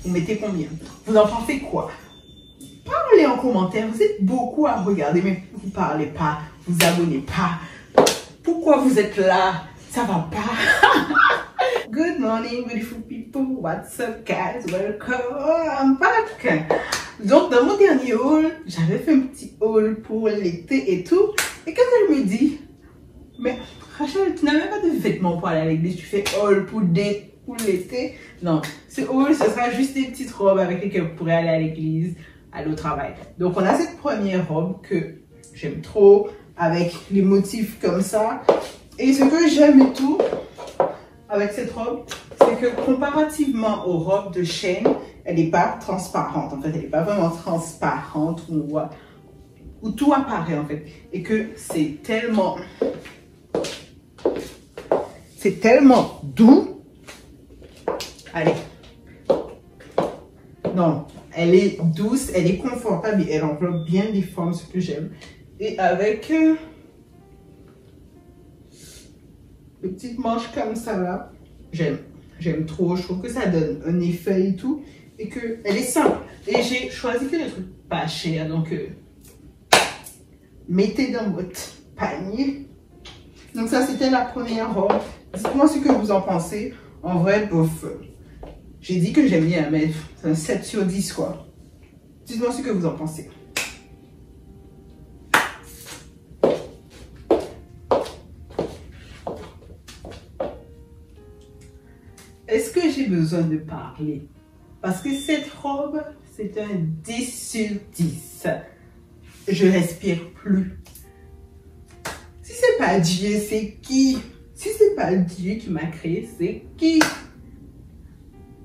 Vous mettez combien? Vous en pensez quoi? Parlez en commentaire. Vous êtes beaucoup à regarder, mais vous parlez pas, vous abonnez pas. Pourquoi vous êtes là? Ça va pas. Good morning, beautiful people. What's up, guys? Welcome back. Donc, dans mon dernier haul, j'avais fait un petit haul pour l'été et tout. Et quand elle me dit, mais Rachel, tu n'as même pas de vêtements pour aller à l'église, tu fais haul pour l'été. Non, ce haul, ce sera juste des petites robes avec lesquelles vous pourrez aller à l'église, aller au travail. Donc, on a cette première robe que j'aime trop, avec les motifs comme ça. Et ce que j'aime et tout, avec cette robe, c'est que comparativement aux robes de Shein, elle n'est pas transparente. En fait, elle n'est pas vraiment transparente où on voit, où tout apparaît en fait. Et que c'est tellement doux. Allez. Non, elle est douce, elle est confortable et elle enveloppe bien les formes, ce que j'aime. Et avec les petites manches comme ça là, j'aime trop. Je trouve que ça donne un effet et tout. Et que elle est simple. Et j'ai choisi que des trucs pas chers. Donc, mettez dans votre panier. Donc ça, c'était la première robe. Dites-moi ce que vous en pensez. En vrai, bof. J'ai dit que j'aime bien, mais c'est un 7 sur 10 quoi. Dites-moi ce que vous en pensez. Est-ce que j'ai besoin de parler? Parce que cette robe, c'est un 10 sur 10. Je respire plus. Si c'est pas Dieu, c'est qui? Si c'est pas Dieu qui m'a créé, c'est qui?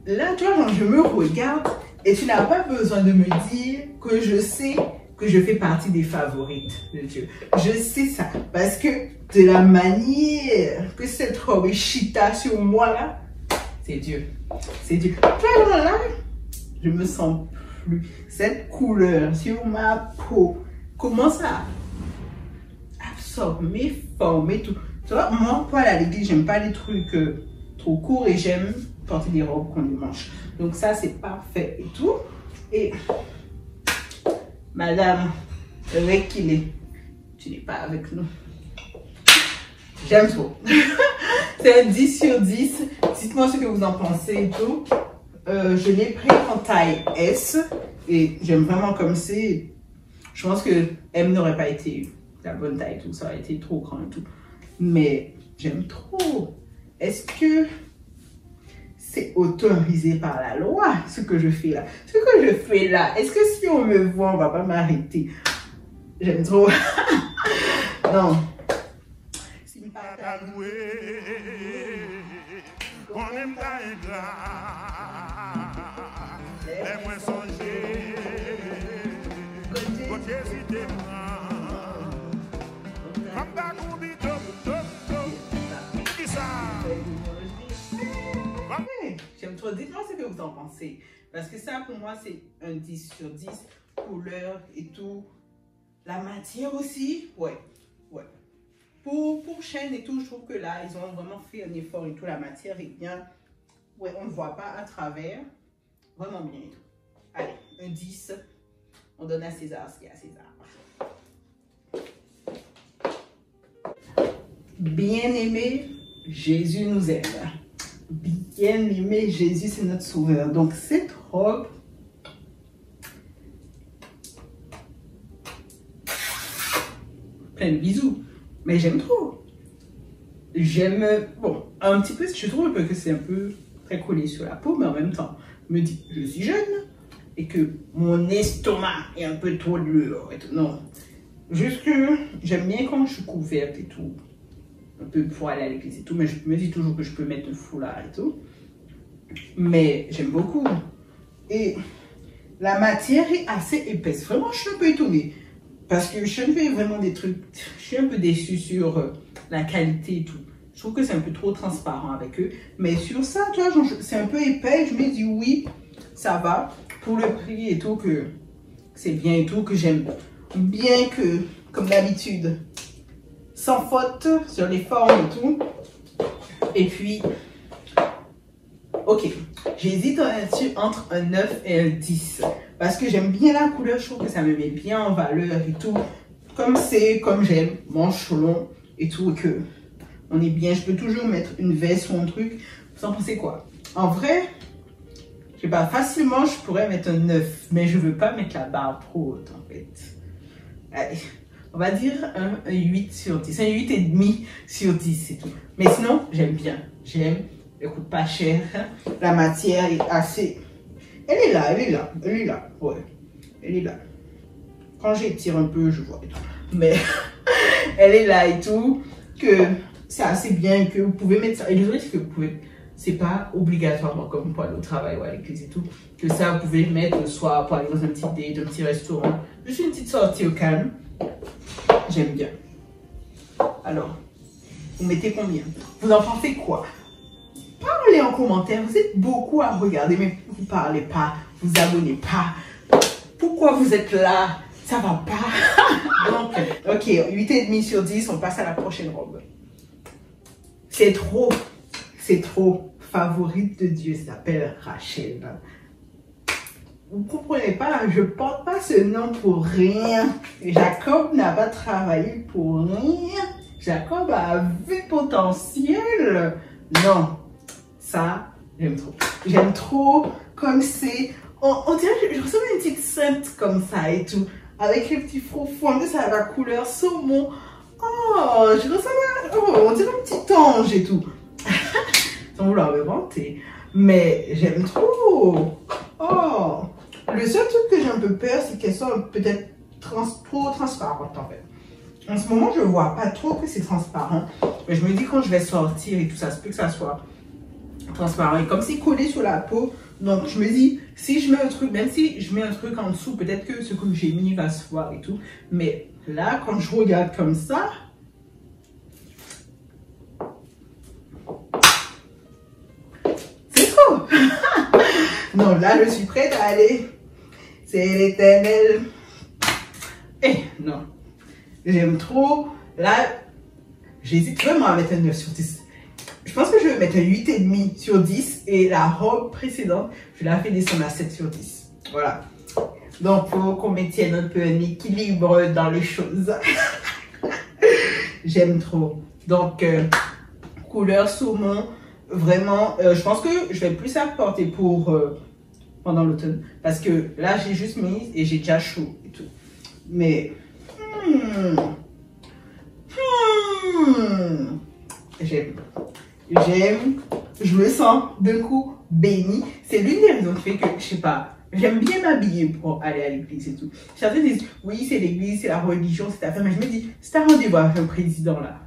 Là, tu vois, genre, je me regarde et tu n'as pas besoin de me dire que je sais que je fais partie des favorites de Dieu. Je sais ça parce que de la manière que cette robe est chita sur moi là, c'est Dieu. C'est Dieu. Tu vois, là, je me sens plus. Cette couleur sur ma peau commence à absorber mes formes et tout. Tu vois, moi, pour aller à l'église, j'aime pas les trucs trop courts et j'aime porter des robes qu'on les manche. Donc ça, c'est parfait et tout. Et madame, avec qu'il est, tu n'es pas avec nous. J'aime trop. C'est un 10 sur 10. Dites-moi ce que vous en pensez et tout. Je l'ai pris en taille S et j'aime vraiment comme c'est. Je pense que M n'aurait pas été la bonne taille, tout ça aurait été trop grand et tout. Mais j'aime trop. Est-ce que c'est autorisé par la loi ce que je fais là? Ce que je fais là, est-ce que si on me voit, on va pas m'arrêter? J'aime trop. Non. J'aime trop. Dites-moi ce que vous en pensez. Parce que ça, pour moi, c'est un 10 sur 10. Couleur et tout. La matière aussi. Ouais. Ouais. Pour Shein et tout, je trouve que là, ils ont vraiment fait un effort et tout. La matière est bien. Ouais, on ne voit pas à travers. Vraiment bien et tout. Allez, un 10. On donne à César ce qu'il y a à César. Bien-aimé, Jésus nous aime. Bien-aimé, Jésus, c'est notre sauveur. Donc, cette robe, plein de bisous. Mais j'aime trop. J'aime, bon, un petit peu, je trouve un peu que c'est un peu très collé sur la peau, mais en même temps, je me dis, je suis jeune et que mon estomac est un peu trop dur et tout. Non, juste que j'aime bien quand je suis couverte et tout. Un peu pour aller à l'église et tout, mais je me dis toujours que je peux mettre un foulard et tout. Mais j'aime beaucoup. Et la matière est assez épaisse. Vraiment, je suis un peu étonnée. Parce que je fais vraiment des trucs. Je suis un peu déçue sur la qualité et tout. Je trouve que c'est un peu trop transparent avec eux. Mais sur ça, tu vois, c'est un peu épais. Je me dis oui, ça va. Pour le prix et tout, que c'est bien et tout, que j'aime bien que, comme d'habitude, sans faute sur les formes et tout. Et puis, ok, J'hésite entre un 9 et un 10. Parce que j'aime bien la couleur, je trouve que ça me met bien en valeur et tout. Comme j'aime, manche long et tout, que on est bien. Je peux toujours mettre une veste ou un truc. Vous en pensez quoi? En vrai, je sais pas, facilement je pourrais mettre un 9, mais je veux pas mettre la barre trop haute en fait. Allez, on va dire un 8 sur 10, un 8,5 sur 10, c'est tout. Mais sinon, j'aime bien, j'aime, elle coûte pas cher, la matière est assez... Elle est là, ouais, elle est là. Quand j'étire un peu, je vois et tout. Mais elle est là et tout, que c'est assez bien, que vous pouvez mettre ça. Et le truc, c'est que vous pouvez... C'est pas obligatoirement comme pour aller au travail ou à l'église et tout. Que ça, vous pouvez le mettre le soir pour aller dans un petit date, un petit restaurant. Juste une petite sortie au calme. J'aime bien. Alors, vous mettez combien? Vous en pensez quoi? Parlez en commentaire. vous êtes beaucoup à regarder, mais vous parlez pas, vous abonnez pas. Pourquoi vous êtes là? Ça va pas. Donc, ok, 8,5 sur 10, on passe à la prochaine robe. C'est trop. C'est trop. Favorite de Dieu s'appelle Rachel. Vous comprenez pas, je porte pas ce nom pour rien. Jacob n'a pas travaillé pour rien. Jacob a vu potentiel. Non, ça, j'aime trop. J'aime trop comme c'est. On dirait que je ressemble à une petite sainte comme ça et tout. Avec les petits froufrous, en plus ça a la couleur saumon. Oh, je ressemble à. Oh, on dirait un petit ange et tout. Sans vouloir me vanter. Mais j'aime trop. Oh. Le seul truc que j'ai un peu peur, c'est qu'elles soient peut-être trop transparentes en fait. En ce moment, je vois pas trop que c'est transparent. Mais je me dis quand je vais sortir et tout ça, se peut que ça soit transparent. Et comme c'est collé sur la peau, donc je me dis, si je mets un truc, même si je mets un truc en dessous, peut-être que ce que j'ai mis va se voir et tout. Mais là, quand je regarde comme ça, c'est trop. Non, là, je suis prête à aller. C'est l'Éternel. Eh, non. J'aime trop. Là, j'hésite vraiment à mettre un 9 sur 10. Je pense que je vais mettre un 8,5 sur 10. Et la robe précédente, je la fais descendre à 7 sur 10. Voilà. Donc, il faut qu'on maintienne un peu un équilibre dans les choses. J'aime trop. Donc, couleur saumon. Vraiment, je pense que je vais plus la porter pour... pendant l'automne. Parce que là, j'ai juste mis et j'ai déjà chaud et tout. Mais... J'aime. Je me sens d'un coup bénie. C'est l'une des raisons qui fait que, je sais pas, j'aime bien m'habiller pour aller à l'église et tout. Certains disent, oui, c'est l'église, c'est la religion, c'est ta femme. Mais je me dis, c'est un rendez-vous avec un président là.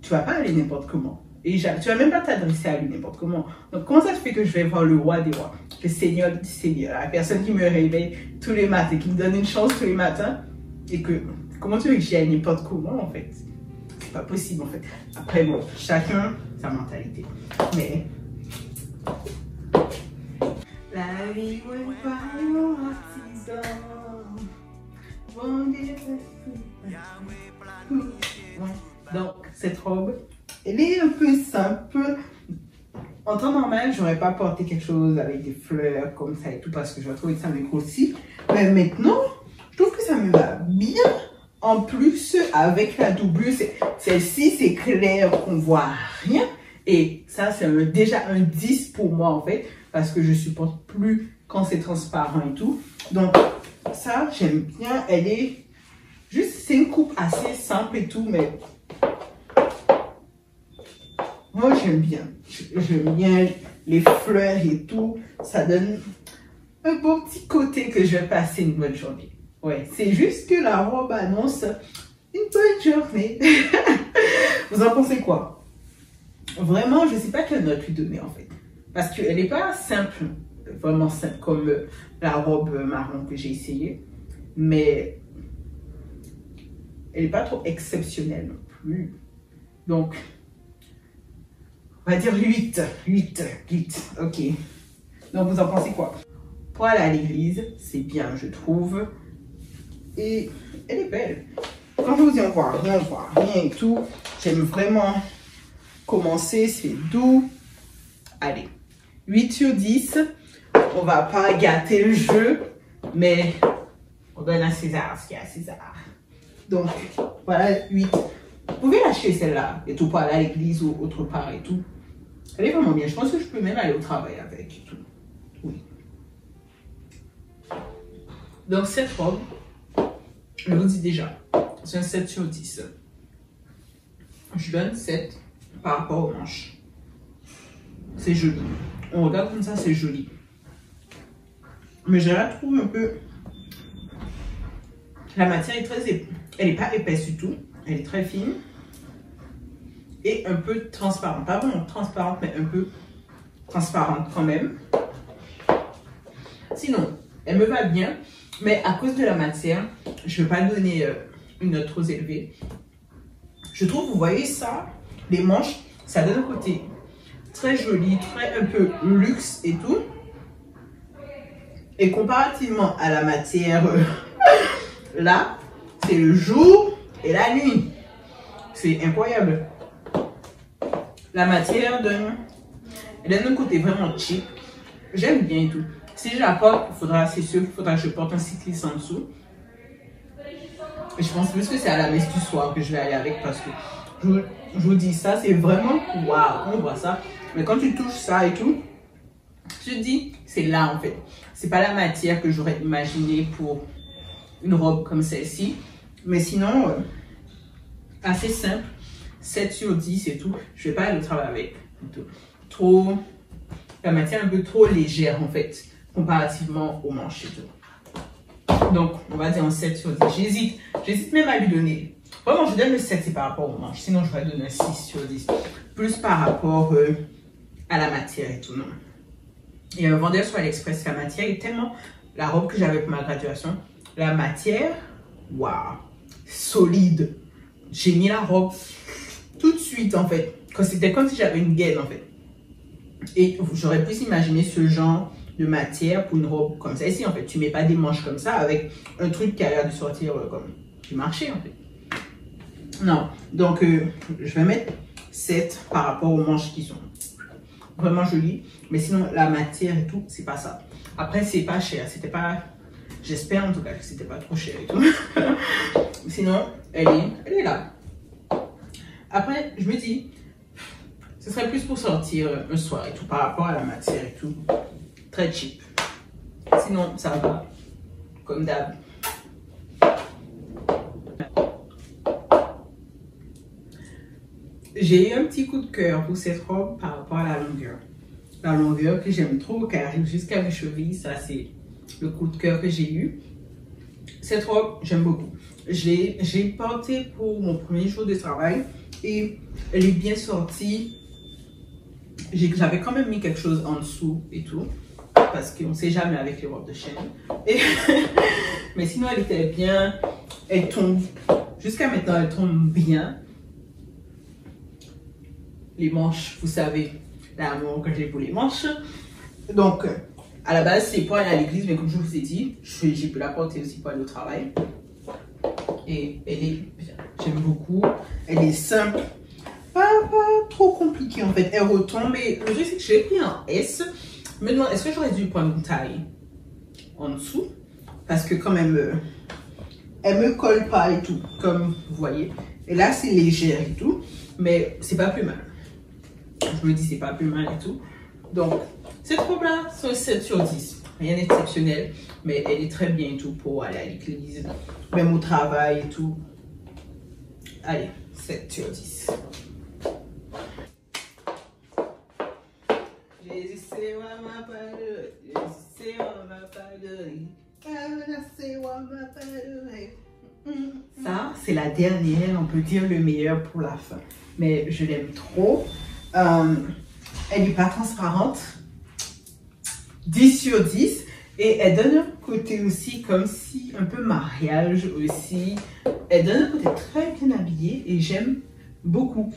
Tu vas pas aller n'importe comment. Et tu vas même pas t'adresser à lui n'importe comment. Donc, comment ça se fait que je vais voir le roi des rois, le Seigneur du Seigneur, la personne qui me réveille tous les matins, qui me donne une chance tous les matins, et que, comment tu veux que j'y aille n'importe comment, en fait? C'est pas possible, en fait. Après, bon, chacun sa mentalité. Mais... La vie, ouais, pas accident. Donc, cette robe, elle est un peu simple. En temps normal, j'aurais pas porté quelque chose avec des fleurs comme ça et tout parce que je trouvais que ça me grossit. Mais maintenant, je trouve que ça me va bien. En plus, avec la doublure, celle-ci, c'est clair qu'on voit rien. Et ça, c'est déjà un 10 pour moi en fait. Parce que je supporte plus quand c'est transparent et tout. Donc, ça, j'aime bien. Elle est juste, c'est une coupe assez simple et tout, mais... Moi, j'aime bien. J'aime bien les fleurs et tout. Ça donne un beau petit côté que je vais passer une bonne journée. Ouais, c'est juste que la robe annonce une bonne journée. Vous en pensez quoi? Vraiment, je ne sais pas quelle note lui donner en fait. Parce qu'elle n'est pas simple, vraiment simple comme la robe marron que j'ai essayé. Mais elle n'est pas trop exceptionnelle non plus. Donc... on va dire 8, ok. Donc vous en pensez quoi? Pour aller à l'église, c'est bien, je trouve. Et elle est belle. Quand je vous dis on voit rien et tout, j'aime vraiment commencer, c'est doux. Allez, 8 sur 10. On va pas gâter le jeu, mais on donne à César ce qu'il y a à César. Donc, voilà, 8. Vous pouvez l'acheter celle-là et tout, pas aller à l'église ou autre part et tout. Elle est vraiment bien. Je pense que je peux même aller au travail avec et tout. Oui. Donc, cette robe, je vous dis déjà, c'est un 7 sur 10. Je donne 7 par rapport aux manches. C'est joli. On regarde comme ça, c'est joli. Mais je la trouve un peu... La matière est très épaisse. Elle n'est pas épaisse du tout. Elle est très fine. Et un peu transparente. Pas vraiment transparente, mais un peu transparente quand même. Sinon, elle me va bien. Mais à cause de la matière, je ne vais pas donner une note trop élevée. Je trouve, vous voyez ça, les manches, ça donne un côté très joli, très un peu luxe et tout. Et comparativement à la matière, là, c'est le jour et la nuit. C'est incroyable. La matière donne un côté vraiment cheap. J'aime bien et tout. Si je la porte, c'est sûr qu'il faudra que je porte un cycliste en dessous. Et je pense plus que c'est à la messe du soir que je vais aller avec parce que je vous dis ça, c'est vraiment waouh, on voit ça. Mais quand tu touches ça et tout, je te dis, c'est là en fait. C'est pas la matière que j'aurais imaginé pour une robe comme celle-ci. Mais sinon, assez simple. 7 sur 10 et tout. Je vais pas aller au travail avec. Trop, la matière un peu trop légère en fait, comparativement aux manches et tout. Donc, on va dire un 7 sur 10. J'hésite même à lui donner. Vraiment, je donne le 7, c'est par rapport aux manches. Sinon, je vais donner un 6 sur 10. Plus par rapport à la matière et tout, non. Il y a un vendeur sur AliExpress, la matière est tellement... La robe que j'avais pour ma graduation, la matière, waouh, solide. J'ai mis la robe tout de suite, en fait. C'était comme si j'avais une gaine, en fait. Et j'aurais pu imaginer ce genre de matière pour une robe comme ça. Ici, en fait, tu mets pas des manches comme ça avec un truc qui a l'air de sortir comme du marché, en fait. Non, donc je vais mettre 7 par rapport aux manches qui sont vraiment jolies. Mais sinon, la matière et tout, c'est pas ça. Après, c'est pas cher. C'était pas... J'espère en tout cas que c'était pas trop cher et tout. Sinon, elle est là. Après, je me dis, ce serait plus pour sortir un soir et tout par rapport à la matière et tout. Très cheap. Sinon, ça va. Comme d'hab. J'ai eu un petit coup de cœur pour cette robe par rapport à la longueur. La longueur que j'aime trop, qui arrive jusqu'à mes chevilles, ça c'est le coup de cœur que j'ai eu. Cette robe, j'aime beaucoup. J'ai porté pour mon premier jour de travail et elle est bien sortie. J'avais quand même mis quelque chose en dessous et tout, parce qu'on ne sait jamais avec les robes de chaîne. Mais sinon, elle était bien. Elle tombe. Jusqu'à maintenant, elle tombe bien. Les manches, vous savez, l'amour que j'ai pour les manches. Donc, à la base, c'est pour aller à l'église, mais comme je vous ai dit, j'ai pu la porter aussi pour aller au travail. Et elle est bien. J'aime beaucoup. Elle est simple. Pas trop compliquée en fait. Elle retombe. Et le truc, c'est que j'ai pris un S. Je me demande, est-ce que j'aurais dû prendre une taille en dessous? Parce que quand même, elle me colle pas et tout, comme vous voyez. Et là, c'est légère et tout. Mais c'est pas plus mal. Je me dis, c'est pas plus mal et tout. Donc, cette robe-là, c'est un 7 sur 10. Rien d'exceptionnel, mais elle est très bien et tout pour aller à l'église, même au travail et tout. Allez, 7 sur 10. Ça, c'est la dernière, on peut dire le meilleur pour la fin. Mais je l'aime trop. Elle n'est pas transparente. 10 sur 10. Et elle donne un côté aussi comme si, un peu mariage aussi. Elle donne un côté très bien habillé et j'aime beaucoup.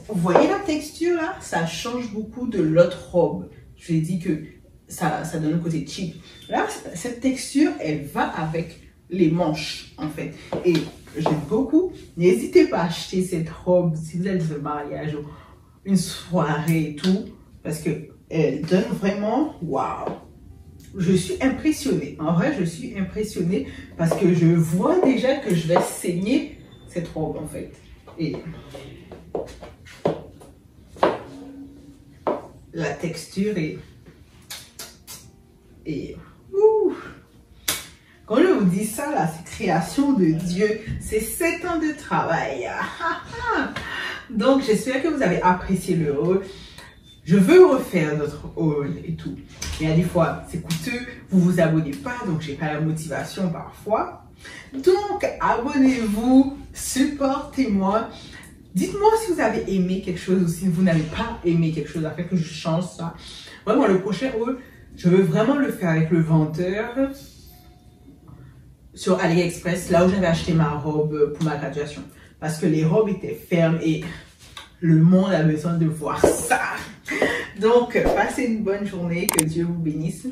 Vous voyez la texture là? Ça change beaucoup de l'autre robe. Je vous ai dit que ça donne un côté cheap. Là, cette texture, elle va avec les manches en fait. Et j'aime beaucoup. N'hésitez pas à acheter cette robe si vous êtes dans un mariage ou une soirée et tout. Parce que Elle donne vraiment, waouh. Je suis impressionnée. En vrai, je suis impressionnée parce que je vois déjà que je vais saigner cette robe en fait. Et la texture est... ouh. Quand je vous dis ça, là, c'est création de Dieu. C'est 7 ans de travail. Donc, j'espère que vous avez apprécié le haul. Je veux refaire notre haul et tout. Il y a des fois, c'est coûteux. Vous vous abonnez pas, donc j'ai pas la motivation parfois. Donc, abonnez-vous, supportez-moi. Dites-moi si vous avez aimé quelque chose ou si vous n'avez pas aimé quelque chose afin que je change ça. Vraiment, le prochain haul, je veux vraiment le faire avec le vendeur sur AliExpress, là où j'avais acheté ma robe pour ma graduation. Parce que les robes étaient fermes et le monde a besoin de voir ça. Donc, passez une bonne journée, que Dieu vous bénisse.